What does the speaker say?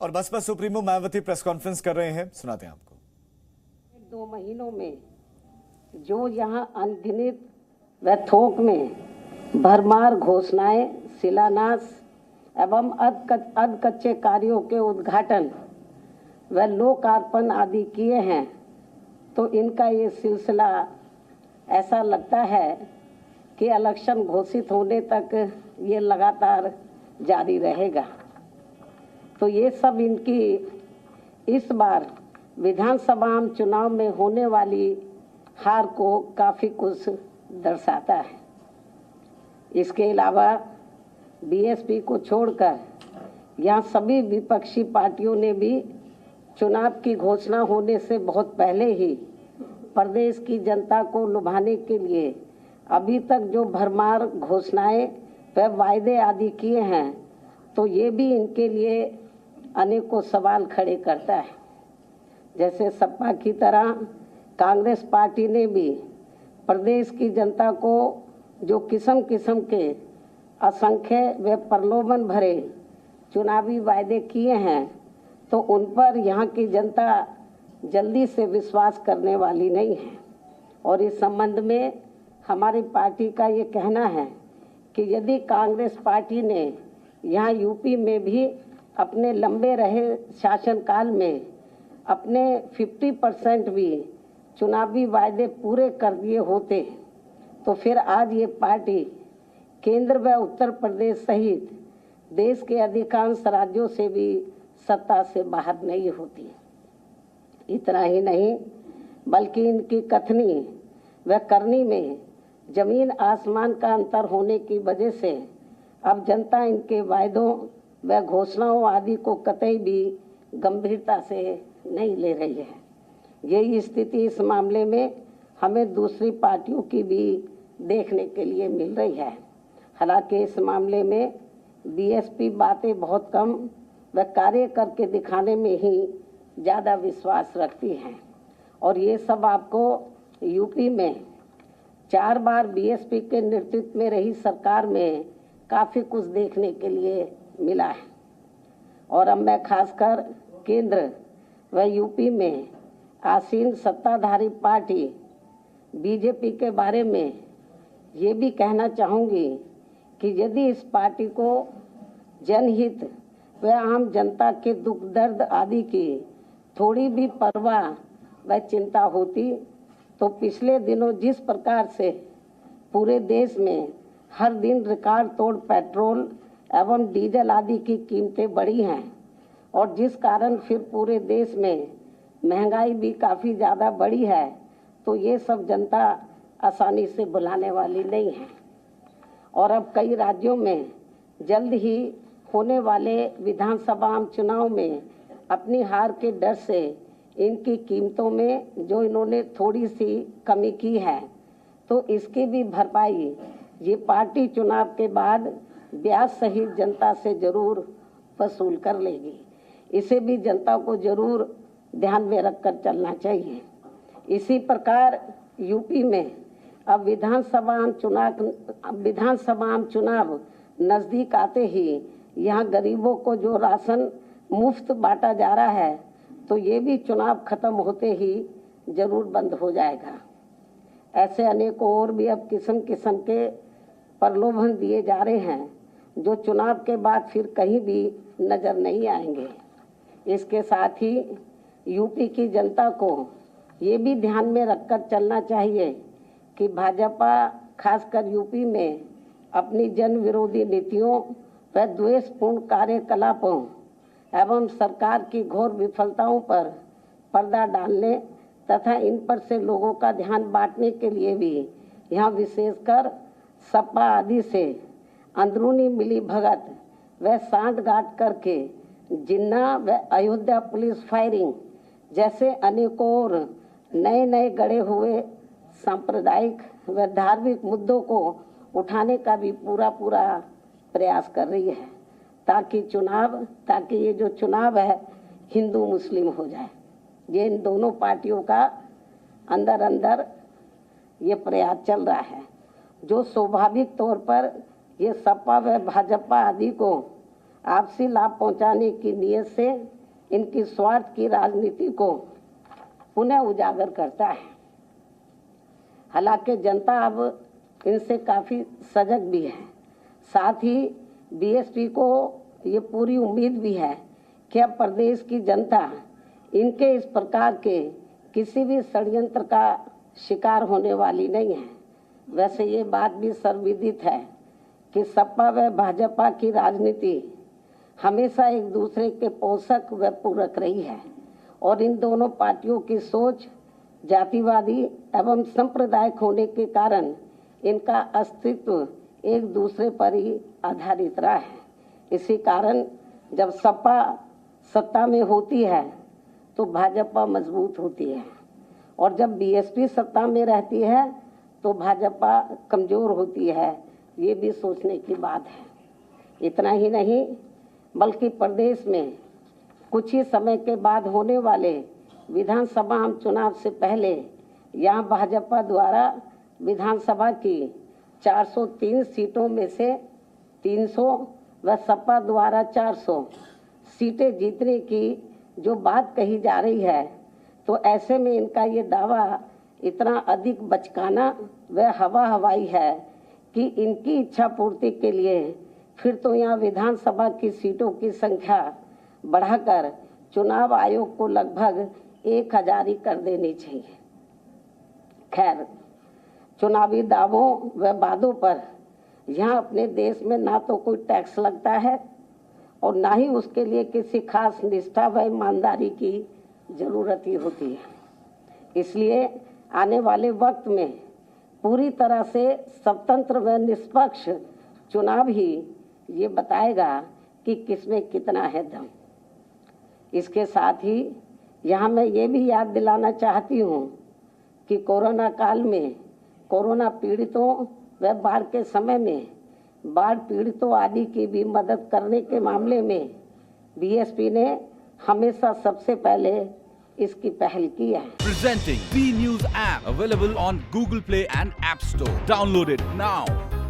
और BSP supremo Mayawati press conference कर रहे हैं, सुनाते हैं आपको। 2 महीनों में जो यहाँ अनगिनत व थोक में भरमार घोषणाएं, शिलान्यास एवं अध कच्चे कार्यों के उद्घाटन व लोकार्पण आदि किए हैं, तो इनका ये सिलसिला ऐसा लगता है कि इलेक्शन घोषित होने तक ये लगातार जारी रहेगा। तो ये सब इनकी इस बार विधानसभा चुनाव में होने वाली हार को काफ़ी कुछ दर्शाता है। इसके अलावा बीएसपी को छोड़कर यहाँ सभी विपक्षी पार्टियों ने भी चुनाव की घोषणा होने से बहुत पहले ही प्रदेश की जनता को लुभाने के लिए अभी तक जो भरमार घोषणाएं व वायदे आदि किए हैं, तो ये भी इनके लिए अनेकों सवाल खड़े करता है। जैसे सपा की तरह कांग्रेस पार्टी ने भी प्रदेश की जनता को जो किस्म किस्म के असंख्य व प्रलोभन भरे चुनावी वायदे किए हैं, तो उन पर यहाँ की जनता जल्दी से विश्वास करने वाली नहीं है। और इस संबंध में हमारी पार्टी का ये कहना है कि यदि कांग्रेस पार्टी ने यहाँ यूपी में भी अपने लंबे रहे शासनकाल में अपने 50% भी चुनावी वायदे पूरे कर दिए होते, तो फिर आज ये पार्टी केंद्र व उत्तर प्रदेश सहित देश के अधिकांश राज्यों से भी सत्ता से बाहर नहीं होती। इतना ही नहीं, बल्कि इनकी कथनी व करनी में जमीन आसमान का अंतर होने की वजह से अब जनता इनके वायदों व घोषणाओं आदि को कतई भी गंभीरता से नहीं ले रही है। यही स्थिति इस मामले में हमें दूसरी पार्टियों की भी देखने के लिए मिल रही है। हालांकि इस मामले में बीएसपी बातें बहुत कम व कार्य करके दिखाने में ही ज़्यादा विश्वास रखती हैं। और ये सब आपको यूपी में 4 बार बीएसपी के नेतृत्व में रही सरकार में काफ़ी कुछ देखने के लिए मिला है। और अब मैं खासकर केंद्र व यूपी में आसीन सत्ताधारी पार्टी बीजेपी के बारे में ये भी कहना चाहूँगी कि यदि इस पार्टी को जनहित व आम जनता के दुख दर्द आदि की थोड़ी भी परवाह व चिंता होती, तो पिछले दिनों जिस प्रकार से पूरे देश में हर दिन रिकॉर्ड तोड़ पेट्रोल एवं डीजल आदि की कीमतें बढ़ी हैं और जिस कारण फिर पूरे देश में महंगाई भी काफ़ी ज़्यादा बढ़ी है, तो ये सब जनता आसानी से भुलाने वाली नहीं है। और अब कई राज्यों में जल्द ही होने वाले विधानसभा चुनाव में अपनी हार के डर से इनकी कीमतों में जो इन्होंने थोड़ी सी कमी की है, तो इसकी भी भरपाई ये पार्टी चुनाव के बाद ब्याज सहित जनता से जरूर वसूल कर लेगी। इसे भी जनता को जरूर ध्यान में रखकर चलना चाहिए। इसी प्रकार यूपी में अब विधानसभा चुनाव नज़दीक आते ही यहाँ गरीबों को जो राशन मुफ्त बांटा जा रहा है, तो ये भी चुनाव खत्म होते ही जरूर बंद हो जाएगा। ऐसे अनेकों और भी अब किस्म किस्म के प्रलोभन दिए जा रहे हैं, जो चुनाव के बाद फिर कहीं भी नज़र नहीं आएंगे। इसके साथ ही यूपी की जनता को ये भी ध्यान में रखकर चलना चाहिए कि भाजपा खासकर यूपी में अपनी जन विरोधी नीतियों व द्वेषपूर्ण कार्यकलापों एवं सरकार की घोर विफलताओं पर पर्दा डालने तथा इन पर से लोगों का ध्यान बांटने के लिए भी यहाँ विशेषकर सपा आदि से अंदरूनी मिली भगत व सांठगांठ करके जिन्ना व अयोध्या पुलिस फायरिंग जैसे अनेकों और नए गढ़े हुए सांप्रदायिक व धार्मिक मुद्दों को उठाने का भी पूरा प्रयास कर रही है, ताकि ये जो चुनाव है हिंदू मुस्लिम हो जाए। ये इन दोनों पार्टियों का अंदर ये प्रयास चल रहा है, जो स्वाभाविक तौर पर ये सपा व भाजपा आदि को आपसी लाभ पहुंचाने की नीयत से इनकी स्वार्थ की राजनीति को पुनः उजागर करता है। हालांकि जनता अब इनसे काफ़ी सजग भी है। साथ ही बीएसपी को ये पूरी उम्मीद भी है कि अब प्रदेश की जनता इनके इस प्रकार के किसी भी षड्यंत्र का शिकार होने वाली नहीं है। वैसे ये बात भी सर्वविदित है कि सपा व भाजपा की राजनीति हमेशा एक दूसरे के पोषक व पूरक रही है और इन दोनों पार्टियों की सोच जातिवादी एवं सांप्रदायिक होने के कारण इनका अस्तित्व एक दूसरे पर ही आधारित रहा है। इसी कारण जब सपा सत्ता में होती है तो भाजपा मजबूत होती है और जब बीएसपी सत्ता में रहती है तो भाजपा कमजोर होती है। ये भी सोचने की बात है। इतना ही नहीं बल्कि प्रदेश में कुछ ही समय के बाद होने वाले विधानसभा चुनाव से पहले यहाँ भाजपा द्वारा विधानसभा की 403 सीटों में से 300 व सपा द्वारा 400 सीटें जीतने की जो बात कही जा रही है, तो ऐसे में इनका ये दावा इतना अधिक बचकाना व हवाई है कि इनकी इच्छा पूर्ति के लिए फिर तो यहाँ विधानसभा की सीटों की संख्या बढ़ाकर चुनाव आयोग को लगभग 1000 ही कर देनी चाहिए। खैर, चुनावी दावों व वादों पर यहाँ अपने देश में ना तो कोई टैक्स लगता है और ना ही उसके लिए किसी खास निष्ठा व ईमानदारी की जरूरत ही होती है। इसलिए आने वाले वक्त में पूरी तरह से स्वतंत्र व निष्पक्ष चुनाव ही ये बताएगा कि किसमें कितना है दम। इसके साथ ही यहाँ मैं ये भी याद दिलाना चाहती हूँ कि कोरोना काल में कोरोना पीड़ितों व बाढ़ के समय में बाढ़ पीड़ितों आदि की भी मदद करने के मामले में बीएसपी ने हमेशा सबसे पहले इसकी पहल की है। Presenting B News app available on Google Play and App Store. Download it now.